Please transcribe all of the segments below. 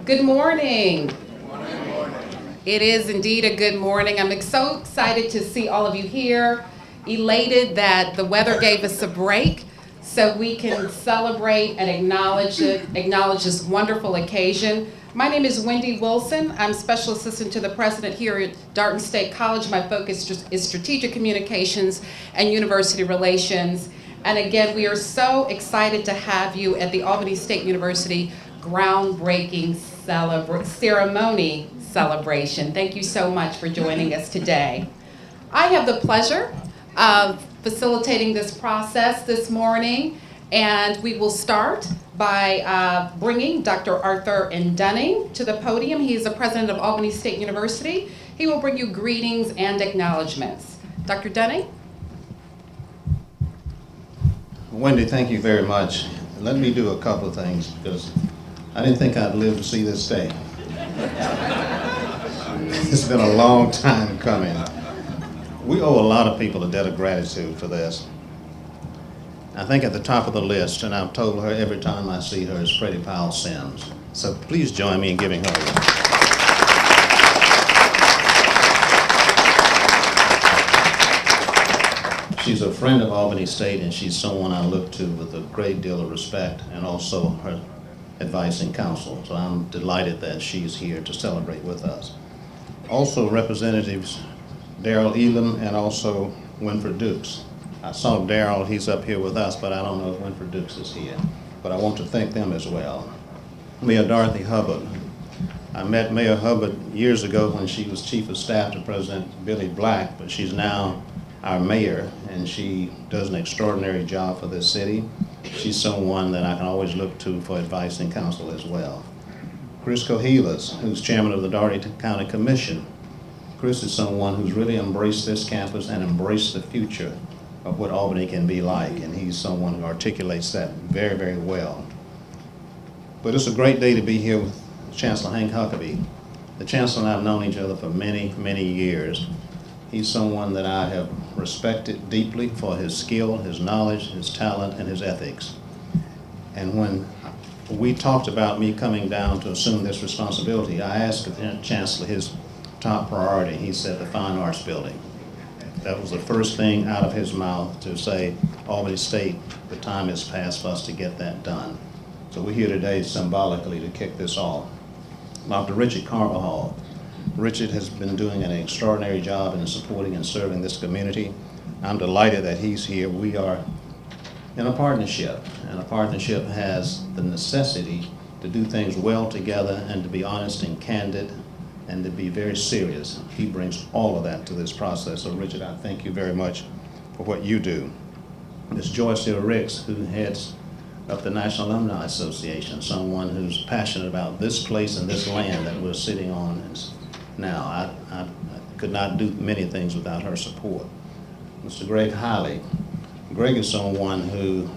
Good morning. It is indeed a good morning. I'm so excited to see all of you here, elated that the weather gave us a break so we can celebrate and acknowledge this wonderful occasion. My name is Wendy Wilson. I'm Special Assistant to the President here at Darton State College. My focus is strategic communications and university relations. And again, we are so excited to have you at the Albany State University GroundBreaking ceremony celebration. Thank you so much for joining us today. I have the pleasure of facilitating this process this morning, and we will start by bringing Dr. Arthur N. Dunning to the podium. He is the president of Albany State University. He will bring you greetings and acknowledgments. Dr. Dunning? Wendy, thank you very much. Let me do a couple of things because I didn't think I'd live to see this day. It's been a long time coming. We owe a lot of people a debt of gratitude for this. I think at the top of the list, and I've told her every time I see her, is Freddie Powell Sims. So please join me in giving her a She's a friend of Albany State, and she's someone I look to with a great deal of respect, and also her advice and counsel. So I'm delighted that she's here to celebrate with us. Also, Representatives Darrell Elam and also Winfred Dukes. I saw Darrell, he's up here with us, but I don't know if Winfred Dukes is here. But I want to thank them as well. Mayor Dorothy Hubbard. I met Mayor Hubbard years ago when she was Chief of Staff to President Billy Black, but she's now our mayor, and she does an extraordinary job for this city. She's someone that I can always look to for advice and counsel as well. Chris Cohilas, who's chairman of the Dougherty County Commission. Chris is someone who's really embraced this campus and embraced the future of what Albany can be like, and he's someone who articulates that very, very well. But it's a great day to be here with Chancellor Hank Huckabee. The Chancellor and I have known each other for many, many years. He's someone that I have respected deeply for his skill, his knowledge, his talent, and his ethics. And when we talked about me coming down to assume this responsibility, I asked the Chancellor his top priority. He said the Fine Arts Building. That was the first thing out of his mouth to say, Albany State, the time has passed for us to get that done. So we're here today symbolically to kick this off. Dr. Richard Carvajal. Richard has been doing an extraordinary job in supporting and serving this community. I'm delighted that he's here. We are in a partnership, and a partnership has the necessity to do things well together and to be honest and candid and to be very serious. He brings all of that to this process. So Richard, I thank you very much for what you do. Ms. Joyce Hill Ricks, who heads up the National Alumni Association, someone who's passionate about this place and this land that we're sitting on now. I could not do many things without her support. Mr. Greg Hiley. Greg is someone who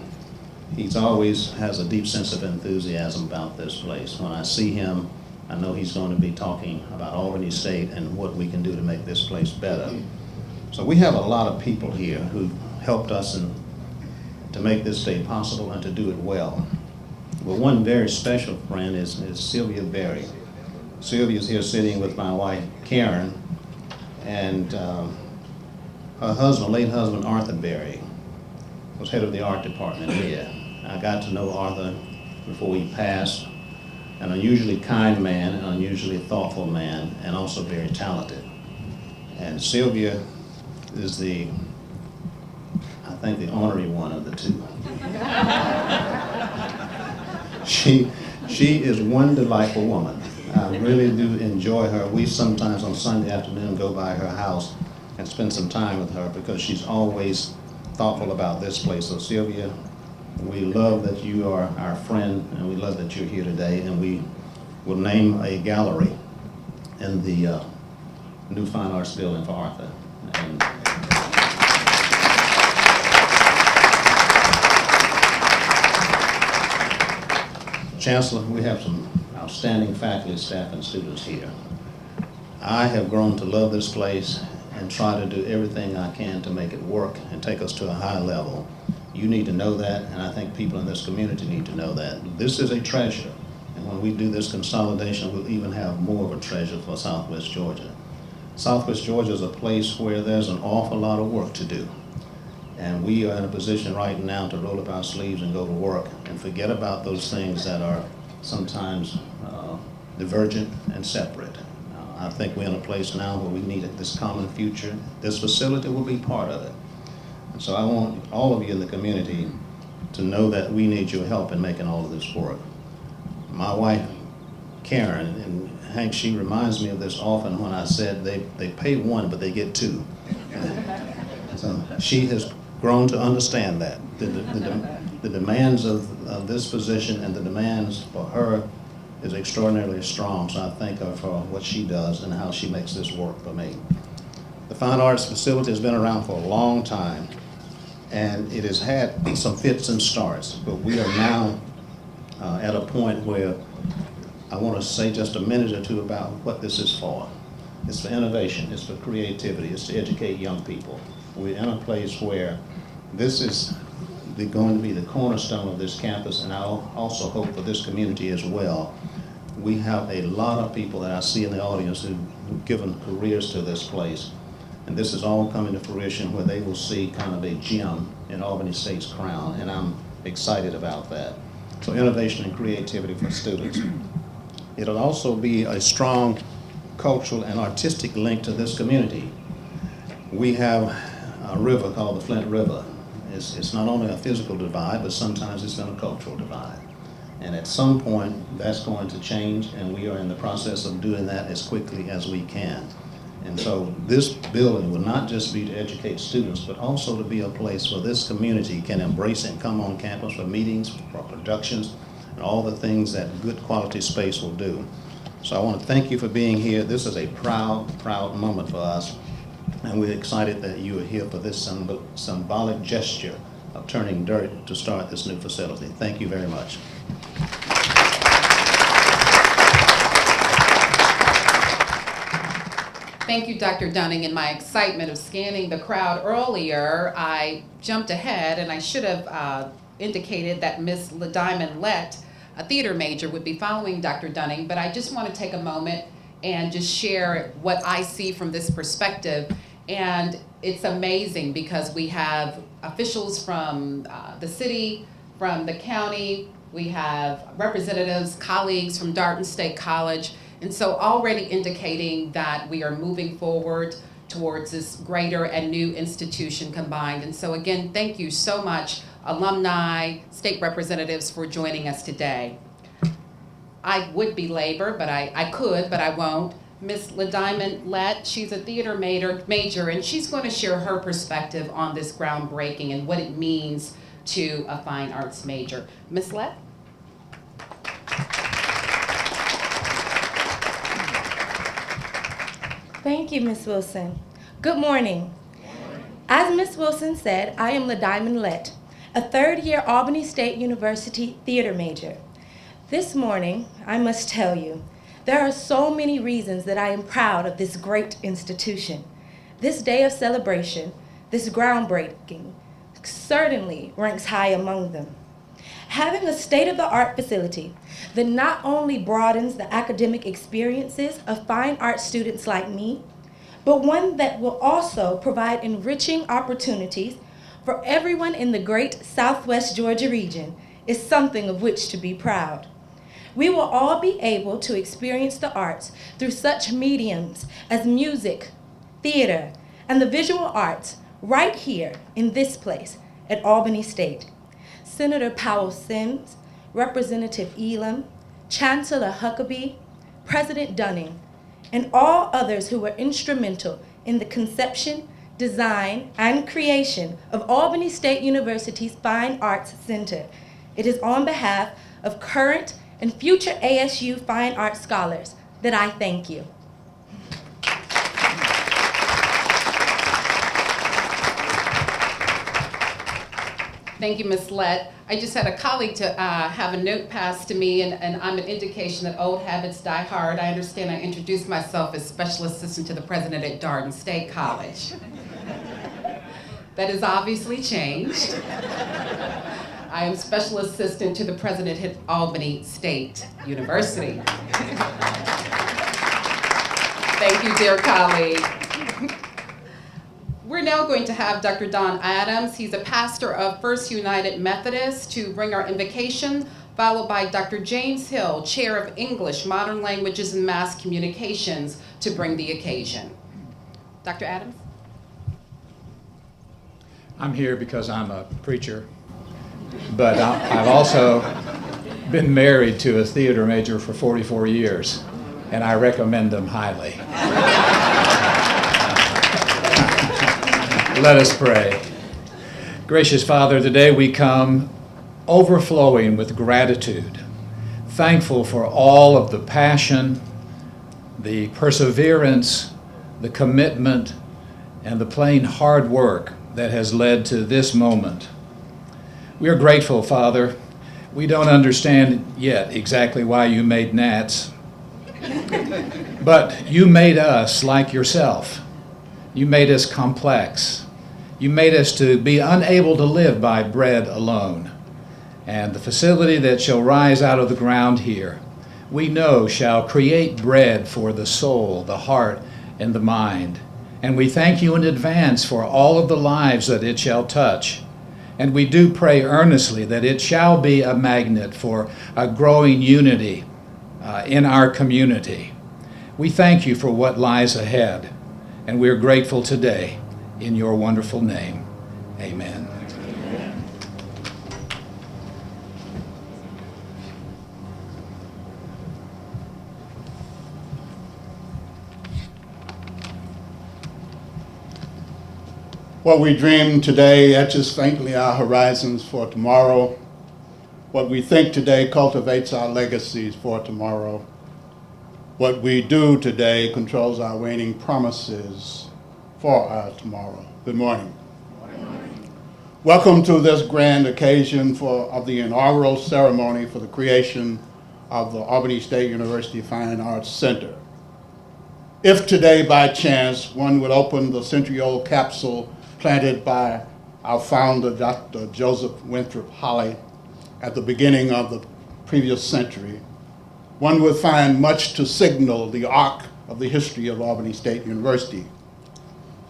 he's always has a deep sense of enthusiasm about this place. When I see him, I know he's going to be talking about Albany State and what we can do to make this place better. So we have a lot of people here who helped us to make this day possible and to do it well. But one very special friend is Sylvia Berry. Sylvia's here sitting with my wife, Karen, and her husband, late husband, Arthur Berry, was head of the art department here. I got to know Arthur before he passed, an unusually kind man, an unusually thoughtful man, and also very talented. And Sylvia is I think the ornery one of the two. She is one delightful woman. I really do enjoy her. We sometimes on Sunday afternoon go by her house and spend some time with her because she's always thoughtful about this place. So Sylvia, we love that you are our friend, and we love that you're here today, and we will name a gallery in the new Fine Arts Building for Arthur. And Chancellor, we have some outstanding faculty, staff, and students here. I have grown to love this place and try to do everything I can to make it work and take us to a high level. You need to know that, and I think people in this community need to know that. This is a treasure, And when we do this consolidation, we'll even have more of a treasure for Southwest Georgia. Southwest Georgia is a place where there's an awful lot of work to do. And we are in a position right now to roll up our sleeves and go to work and forget about those things that are sometimes divergent and separate. I think we're in a place now where we need this common future. This facility will be part of it. And so I want all of you in the community to know that we need your help in making all of this work. My wife, Karen, and Hank, she reminds me of this often when I said they pay one, but they get two. So she has grown to understand that. The demands of this position and the demands for her is extraordinarily strong, so I thank her for what she does and how she makes this work for me. The Fine Arts facility has been around for a long time, and it has had some fits and starts, but we are now at a point where I want to say just a minute or two about what this is for. It's for innovation, it's for creativity, it's to educate young people. We're in a place where this is going to be the cornerstone of this campus, and I also hope for this community as well. We have a lot of people that I see in the audience who've given careers to this place, and this is all coming to fruition where they will see kind of a gem in Albany State's crown, and I'm excited about that. So innovation and creativity for students. It'll also be a strong cultural and artistic link to this community. We have a river called the Flint River. It's not only a physical divide, but sometimes it's been a cultural divide. And at some point, that's going to change, and we are in the process of doing that as quickly as we can. And so this building will not just be to educate students, but also to be a place where this community can embrace and come on campus for meetings, for productions, and all the things that good quality space will do. So I want to thank you for being here. This is a proud, proud moment for us. And we're excited that you are here for this symbolic gesture of turning dirt to start this new facility. Thank you very much. Thank you, Dr. Dunning. In my excitement of scanning the crowd earlier, I jumped ahead and I should have indicated that Ms. LaDiamond Lett, a theater major, would be following Dr. Dunning, but I just want to take a moment and just share what I see from this perspective. And it's amazing because we have officials from the city, from the county, we have representatives, colleagues from Darden State College, and so already indicating that we are moving forward towards this greater and new institution combined. And so again, thank you so much, alumni, state representatives, for joining us today. I would belabor, but I could, but I won't. Ms. LaDiamond Lett, she's a theater major, and she's going to share her perspective on this groundbreaking and what it means to a fine arts major. Ms. Lett? Thank you, Ms. Wilson. Good morning. As Ms. Wilson said, I am LaDiamond Lett, a third-year Albany State University theater major. This morning, I must tell you, there are so many reasons that I am proud of this great institution. This day of celebration, this groundbreaking, certainly ranks high among them. Having a state-of-the-art facility that not only broadens the academic experiences of fine arts students like me, but one that will also provide enriching opportunities for everyone in the great Southwest Georgia region is something of which to be proud. We will all be able to experience the arts through such mediums as music, theater, and the visual arts right here in this place at Albany State. Senator Powell Sims, Representative Elam, Chancellor Huckabee, President Dunning, and all others who were instrumental in the conception, design, and creation of Albany State University's Fine Arts Center. It is on behalf of current and future ASU Fine Arts scholars that I thank you. Thank you, Ms. Lett. I just had a colleague to have a note passed to me, and I'm an indication that old habits die hard. I understand I introduced myself as Special Assistant to the President at Darden State College. That has obviously changed. I am Special Assistant to the President at Albany State University. Thank you, dear colleague. We're now going to have Dr. Don Adams. He's a pastor of First United Methodist to bring our invocation, followed by Dr. James Hill, Chair of English, Modern Languages and Mass Communications, to bring the occasion. Dr. Adams? I'm here because I'm a preacher, but I've also been married to a theater major for 44 years, and I recommend them highly. Let us pray. Gracious Father, today we come overflowing with gratitude, thankful for all of the passion, the perseverance, the commitment, and the plain hard work that has led to this moment. We are grateful, Father. We don't understand yet exactly why you made gnats, but you made us like yourself. You made us complex. You made us to be unable to live by bread alone. And the facility that shall rise out of the ground here, we know shall create bread for the soul, the heart, and the mind. And we thank you in advance for all of the lives that it shall touch. And we do pray earnestly that it shall be a magnet for a growing unity in our community. We thank you for what lies ahead, and we are grateful today in your wonderful name. Amen. What we dream today etches faintly our horizons for tomorrow. What we think today cultivates our legacies for tomorrow. What we do today controls our waning promises for our tomorrow. Good morning. Welcome to this grand occasion of the inaugural ceremony for the creation of the Albany State University Fine Arts Center. If today, by chance, one would open the century-old capsule planted by our founder, Dr. Joseph Winthrop Holley, at the beginning of the previous century, one would find much to signal the arc of the history of Albany State University.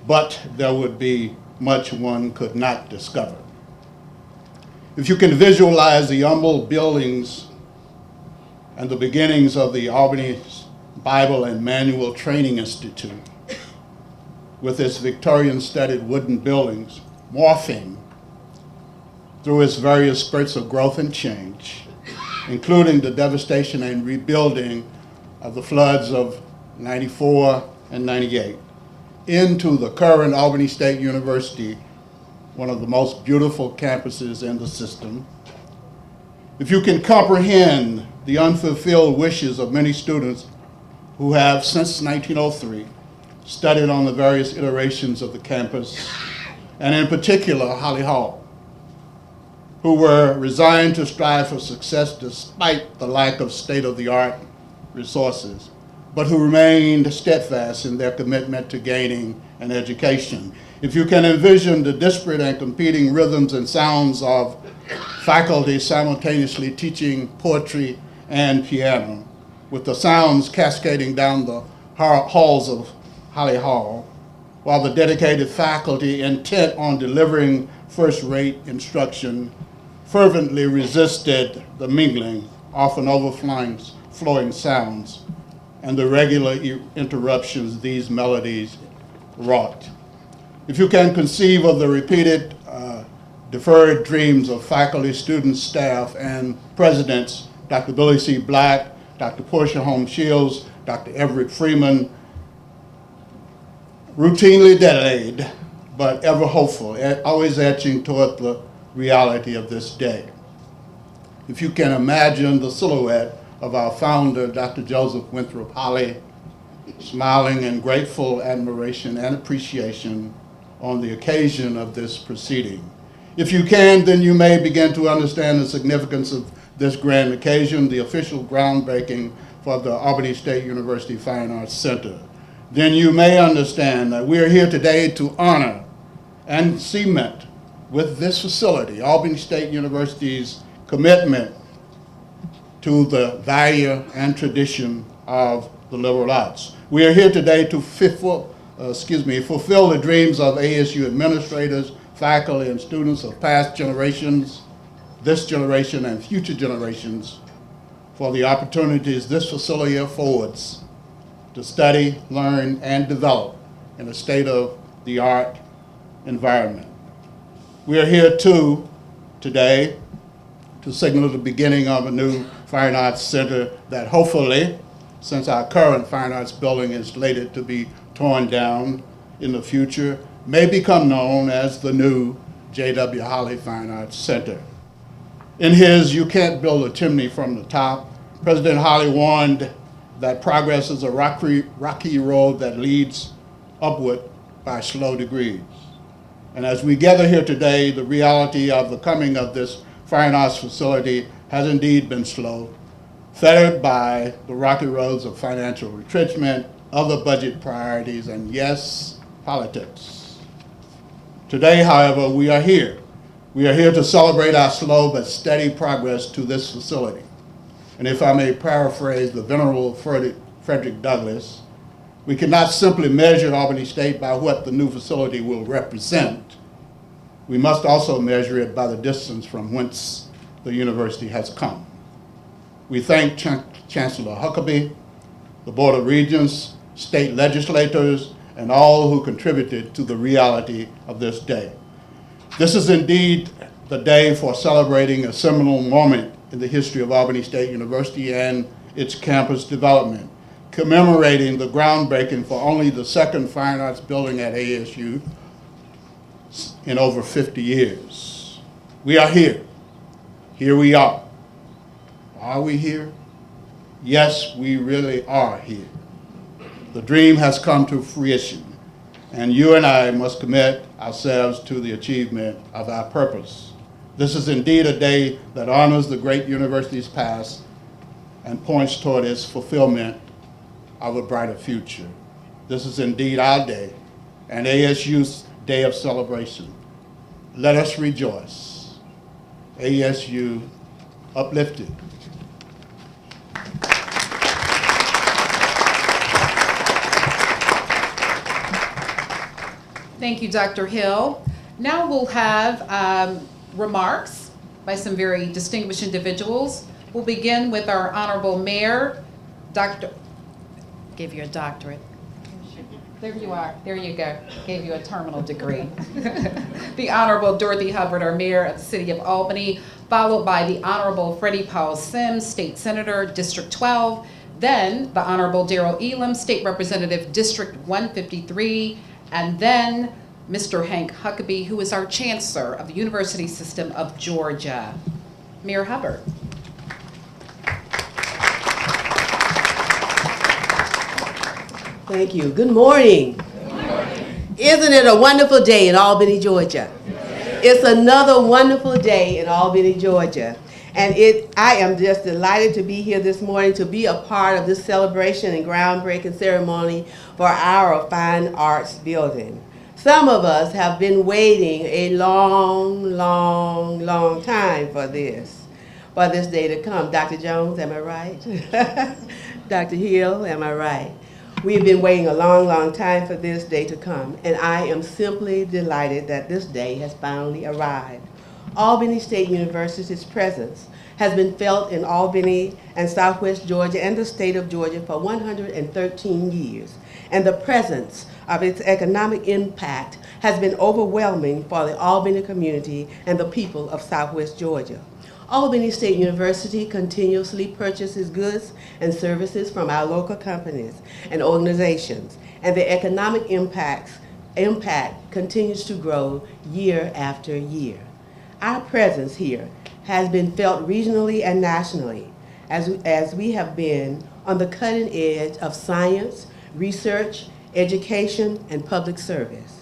But there would be much one could not discover. If you can visualize the humble buildings and the beginnings of the Albany Bible and Manual Training Institute, with its Victorian-studded wooden buildings morphing through its various spurts of growth and change, including the devastation and rebuilding of the floods of 94 and 98, into the current Albany State University, one of the most beautiful campuses in the system. If you can comprehend the unfulfilled wishes of many students who have, since 1903, studied on the various iterations of the campus, and in particular, Holly Hall, who were resigned to strive for success despite the lack of state-of-the-art resources, but who remained steadfast in their commitment to gaining an education. If you can envision the disparate and competing rhythms and sounds of faculty simultaneously teaching poetry and piano, with the sounds cascading down the halls of Holly Hall, while the dedicated faculty intent on delivering first-rate instruction fervently resisted the mingling, often overflowing sounds, and the regular interruptions these melodies wrought. If you can conceive of the repeated deferred dreams of faculty, students, staff, and presidents, Dr. Billy C. Black, Dr. Portia Holmes Shields, Dr. Everett Freeman, routinely delayed, but ever hopeful, always etching toward the reality of this day. If you can imagine the silhouette of our founder, Dr. Joseph Winthrop Holley, smiling in grateful admiration and appreciation on the occasion of this proceeding. If you can, then you may begin to understand the significance of this grand occasion, the official groundbreaking for the Albany State University Fine Arts Center. Then you may understand that we are here today to honor and cement with this facility, Albany State University's commitment to the value and tradition of the liberal arts. We are here today to fulfill the dreams of ASU administrators, faculty, and students of past generations, this generation, and future generations for the opportunities this facility affords to study, learn, and develop in a state-of-the-art environment. We are here too today to signal the beginning of a new Fine Arts Center that hopefully, since our current Fine Arts building is slated to be torn down in the future, may become known as the new J.W. Holly Fine Arts Center. In his "You Can't Build a Chimney from the Top," President Holly warned that progress is a rocky road that leads upward by slow degrees. And as we gather here today, the reality of the coming of this fine arts facility has indeed been slow, fettered by the rocky roads of financial retrenchment, other budget priorities, and yes, politics. Today, however, we are here. We are here to celebrate our slow but steady progress to this facility. And if I may paraphrase the venerable Frederick Douglass, we cannot simply measure Albany State by what the new facility will represent. We must also measure it by the distance from whence the university has come. We thank Chancellor Huckabee, the Board of Regents, state legislators, and all who contributed to the reality of this day. This is indeed the day for celebrating a seminal moment in the history of Albany State University and its campus development, commemorating the groundbreaking for only the second fine arts building at ASU in over 50 years. We are here. Here we are. Are we here? Yes, we really are here. The dream has come to fruition, and you and I must commit ourselves to the achievement of our purpose. This is indeed a day that honors the great university's past and points toward its fulfillment of a brighter future. This is indeed our day, and ASU's day of celebration. Let us rejoice. ASU uplifted. Thank you, Dr. Hill. Now we'll have remarks by some very distinguished individuals. We'll begin with our Honorable Mayor, gave you a doctorate. There you are, there you go, gave you a terminal degree. The Honorable Dorothy Hubbard, our Mayor of the City of Albany, followed by the Honorable Freddie Powell Sims, State Senator, District 12, then the Honorable Darrell Elam, State Representative, District 153, and then Mr. Hank Huckabee, who is our Chancellor of the University System of Georgia. Mayor Hubbard. Thank you. Good morning. Good morning. Isn't it a wonderful day in Albany, Georgia? Yes. It's another wonderful day in Albany, Georgia. And I am just delighted to be here this morning to be a part of this celebration and groundbreaking ceremony for our fine arts building. Some of us have been waiting a long time for this day to come. Dr. Jones, am I right? Dr. Hill, am I right? We've been waiting a long time for this day to come, and I am simply delighted that this day has finally arrived. Albany State University's presence has been felt in Albany and Southwest Georgia and the state of Georgia for 113 years, and the presence of its economic impact has been overwhelming for the Albany community and the people of Southwest Georgia. Albany State University continuously purchases goods and services from our local companies and organizations, and the economic impact continues to grow year after year. Our presence here has been felt regionally and nationally as we have been on the cutting edge of science, research, education, and public service.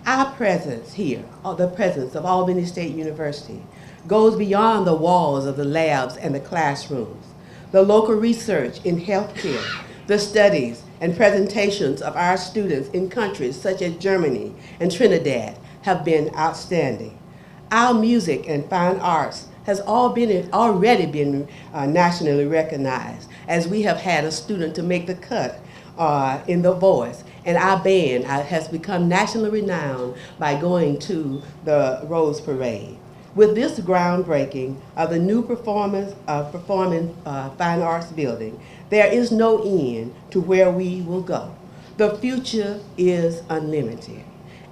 Our presence here, or the presence of Albany State University, goes beyond the walls of the labs and the classrooms. The local research in healthcare, the studies and presentations of our students in countries such as Germany and Trinidad have been outstanding. Our music and fine arts has already been nationally recognized, as we have had a student to make the cut in The Voice. And our band has become nationally renowned by going to the Rose Parade. With this groundbreaking of the new performing fine arts building, there is no end to where we will go. The future is unlimited.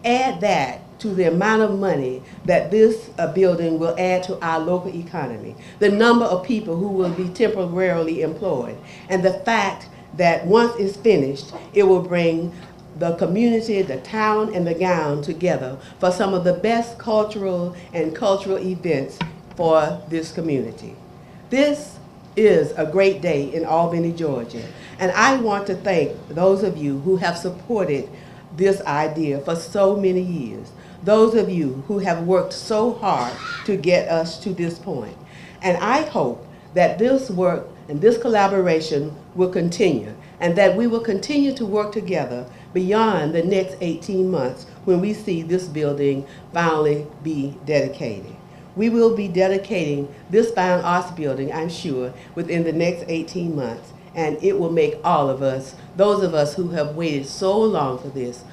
Add that to the amount of money that this building will add to our local economy, the number of people who will be temporarily employed, and the fact that once it's finished, it will bring the community, the town, and the gown together for some of the best cultural events for this community. This is a great day in Albany, Georgia, and I want to thank those of you who have supported this idea for so many years, those of you who have worked so hard to get us to this point. And I hope that this work and this collaboration will continue, and that we will continue to work together beyond the next 18 months when we see this building finally be dedicated. We will be dedicating this fine arts building, I'm sure, within the next 18 months, and it will make all of us, those of us who have waited so long for this,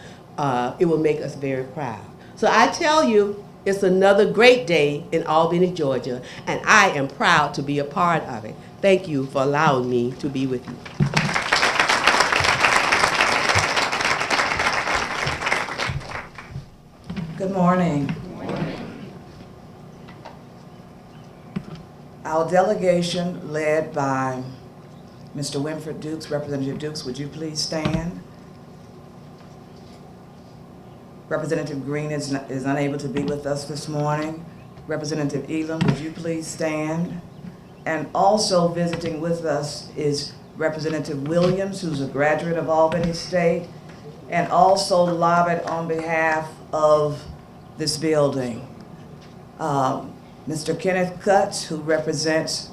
it will make us very proud. So I tell you, it's another great day in Albany, Georgia, and I am proud to be a part of it. Thank you for allowing me to be with you. Good morning. Our delegation, led by Mr. Winfred Dukes, Representative Dukes, would you please stand? Representative Green is unable to be with us this morning. Representative Elam, would you please stand? And also visiting with us is Representative Williams, who's a graduate of Albany State, and also lobbied on behalf of this building. Mr. Kenneth Cutts, who represents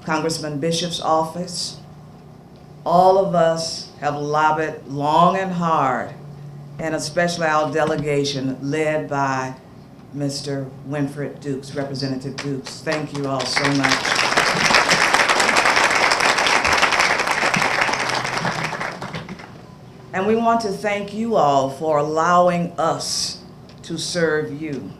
Congressman Bishop's office. All of us have lobbied long and hard, and especially our delegation led by Mr. Winfred Dukes, Representative Dukes. Thank you all so much. And we want to thank you all for allowing us to serve you.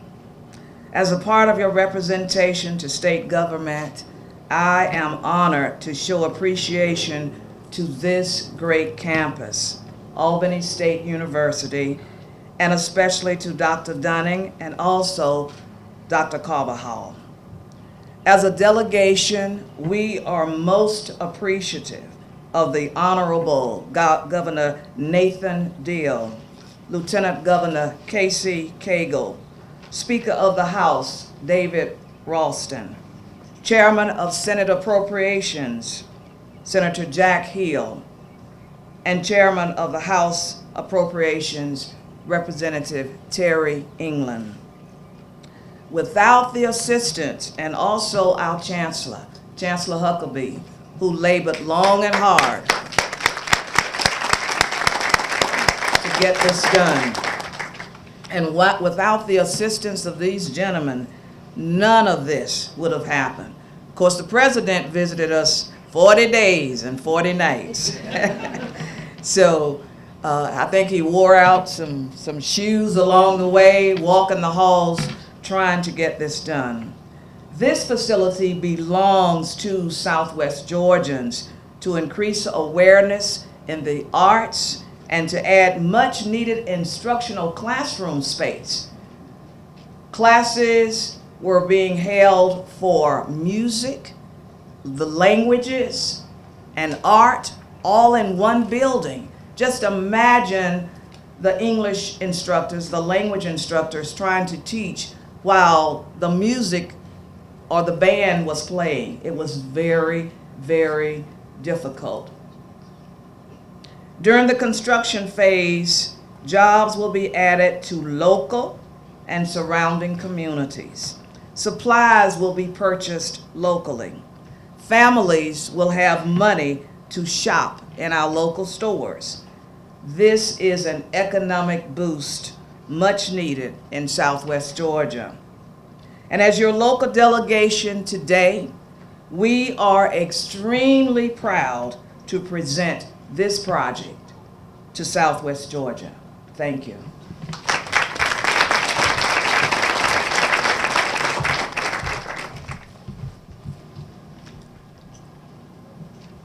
As a part of your representation to state government, I am honored to show appreciation to this great campus, Albany State University, and especially to Dr. Dunning and also Dr. Carbajal. As a delegation, we are most appreciative of the Honorable Governor Nathan Deal, Lieutenant Governor Casey Cagle, Speaker of the House David Ralston, Chairman of Senate Appropriations Senator Jack Hill, and Chairman of the House Appropriations Representative Terry England. Without the assistance, and also our Chancellor, Chancellor Huckabee, who labored long and hard to get this done. And without the assistance of these gentlemen, none of this would have happened. Of course, the President visited us 40 days and 40 nights. So I think he wore out some shoes along the way, walking the halls, trying to get this done. This facility belongs to Southwest Georgians to increase awareness in the arts and to add much needed instructional classroom space. Classes were being held for music, the languages, and art, all in one building. Just imagine the English instructors, the language instructors trying to teach while the music or the band was playing. It was very, very difficult. During the construction phase, jobs will be added to local and surrounding communities. Supplies will be purchased locally. Families will have money to shop in our local stores. This is an economic boost, much needed in Southwest Georgia. And as your local delegation today, we are extremely proud to present this project to Southwest Georgia. Thank you.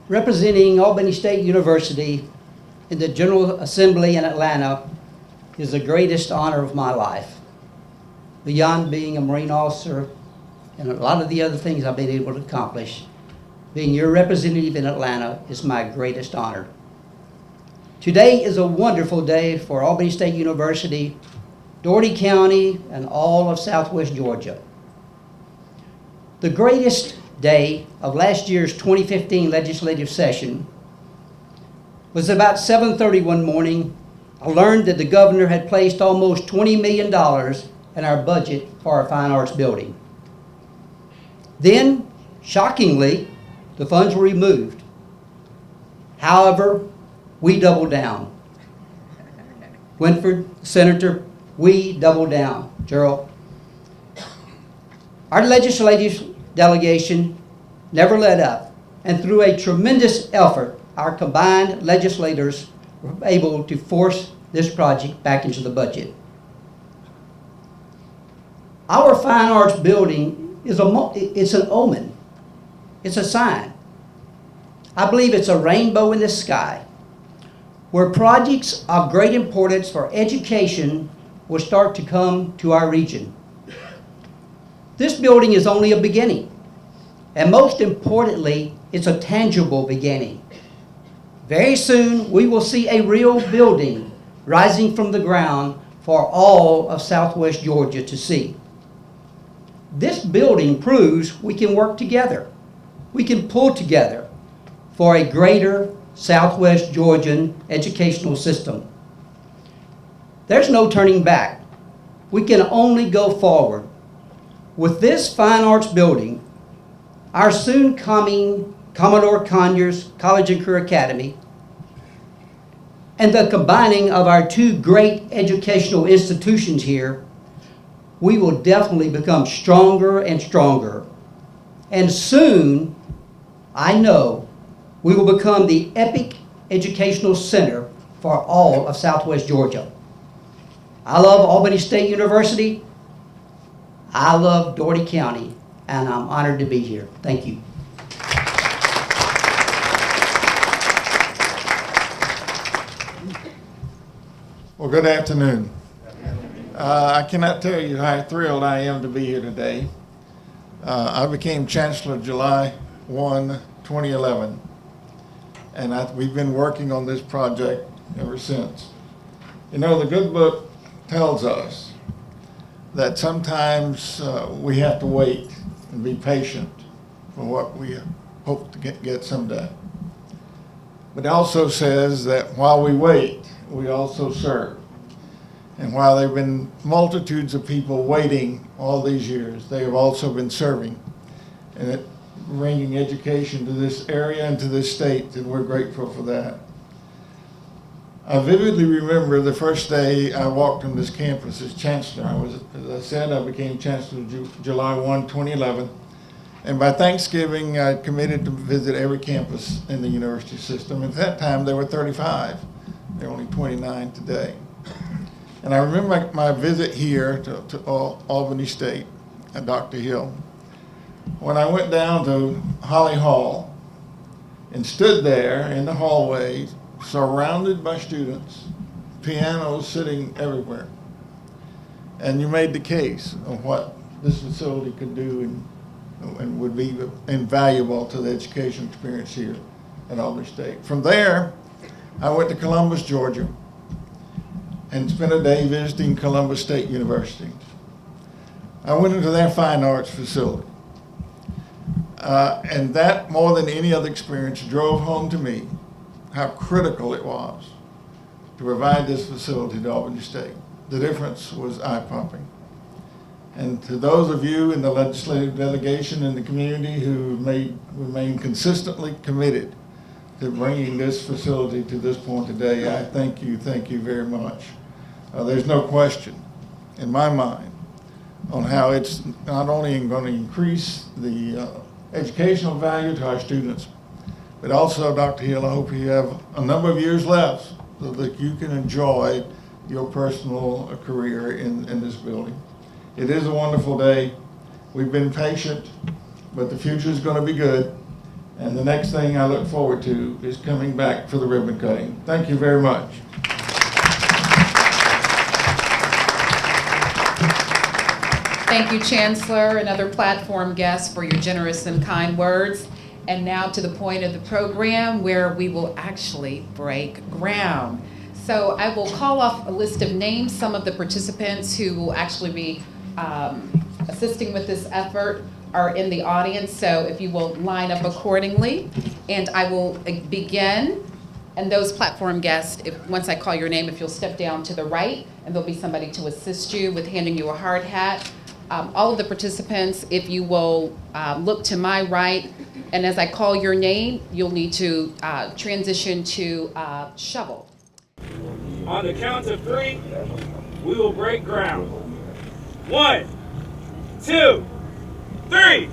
Representing Albany State University in the General Assembly in Atlanta is the greatest honor of my life, beyond being a Marine officer and a lot of the other things I've been able to accomplish. Being your representative in Atlanta is my greatest honor. Today is a wonderful day for Albany State University, Dougherty County, and all of Southwest Georgia. The greatest day of last year's 2015 legislative session was about 7:30 one morning. I learned that the governor had placed almost $20 million in our budget for our fine arts building. Then, shockingly, the funds were removed. However, we doubled down. Winford, Senator, we doubled down. Gerald. Our legislative delegation never let up, and through a tremendous effort, our combined legislators were able to force this project back into the budget. Our fine arts building is it's an omen. It's a sign. I believe it's a rainbow in the sky, where projects of great importance for education will start to come to our region. This building is only a beginning, and most importantly, it's a tangible beginning. Very soon, we will see a real building rising from the ground for all of Southwest Georgia to see. This building proves we can work together. We can pull together for a greater Southwest Georgian educational system. There's no turning back. We can only go forward. With this fine arts building, our soon coming Commodore Conyers College and Career Academy, and the combining of our two great educational institutions here, we will definitely become stronger and stronger. And soon, I know, we will become the epic educational center for all of Southwest Georgia. I love Albany State University. I love Dougherty County, and I'm honored to be here. Thank you. Well, good afternoon. I cannot tell you how thrilled I am to be here today. I became Chancellor July 1, 2011, and we've been working on this project ever since. You know, the good book tells us that sometimes we have to wait and be patient for what we hope to get someday. But it also says that while we wait, we also serve. And while there have been multitudes of people waiting all these years, they have also been serving and bringing education to this area and to this state, and we're grateful for that. I vividly remember the first day I walked on this campus as chancellor. As I said, I became chancellor July 1, 2011. And by Thanksgiving, I committed to visit every campus in the university system. At that time, there were 35. There are only 29 today. And I remember my visit here to Albany State and Dr. Hill, when I went down to Holly Hall and stood there in the hallway, surrounded by students, pianos sitting everywhere. And you made the case of what this facility could do and would be invaluable to the education experience here at Albany State. From there, I went to Columbus, Georgia, and spent a day visiting Columbus State University. I went into their fine arts facility. And that, more than any other experience, drove home to me how critical it was to provide this facility to Albany State. The difference was eye-popping. And to those of you in the legislative delegation and the community who remain consistently committed to bringing this facility to this point today, I thank you very much There's no question in my mind on how it's not only going to increase the educational value to our students, but also, Dr. Hill, I hope you have a number of years left so that you can enjoy your personal career in this building. It is a wonderful day. We've been patient, but the future is going to be good. And the next thing I look forward to is coming back for the ribbon cutting. Thank you very much. Thank you, Chancellor and other platform guests, for your generous and kind words. And now to the point of the program where we will actually break ground. So I will call off a list of names, some of the participants who will actually be assisting with this effort are in the audience, so if you will line up accordingly. And I will begin, and those platform guests, once I call your name, if you'll step down to the right, and there'll be somebody to assist you with handing you a hard hat. All of the participants, if you will look to my right, and as I call your name, you'll need to transition to shovel. On the count of 3, we will break ground. 1, 2, 3.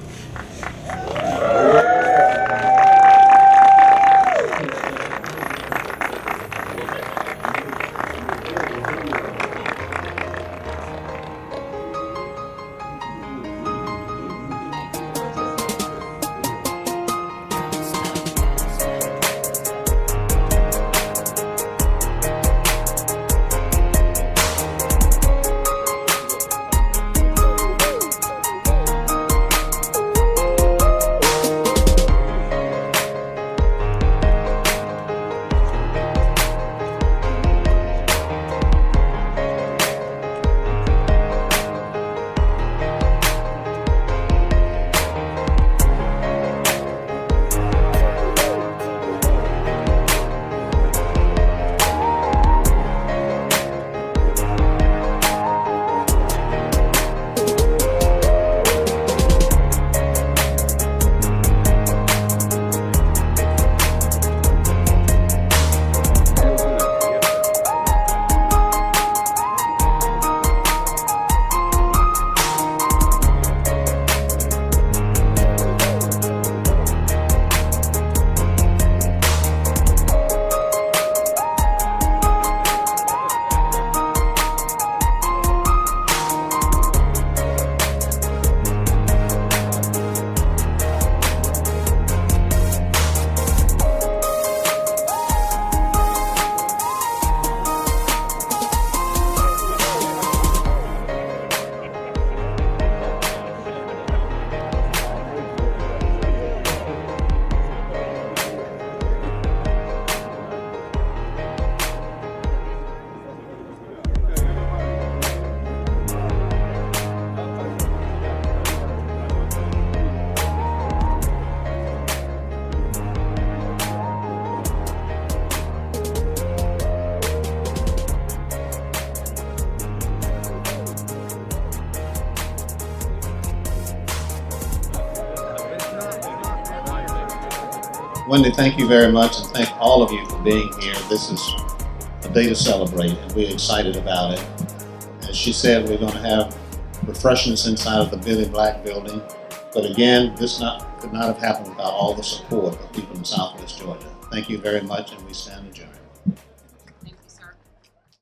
Wendy, thank you very much, and thank all of you for being here. This is a day to celebrate, and we're excited about it. As she said, we're going to have refreshments inside of the Billy Black building. But again, this could not have happened without all the support of people in Southwest Georgia. Thank you very much, and we stand adjourned.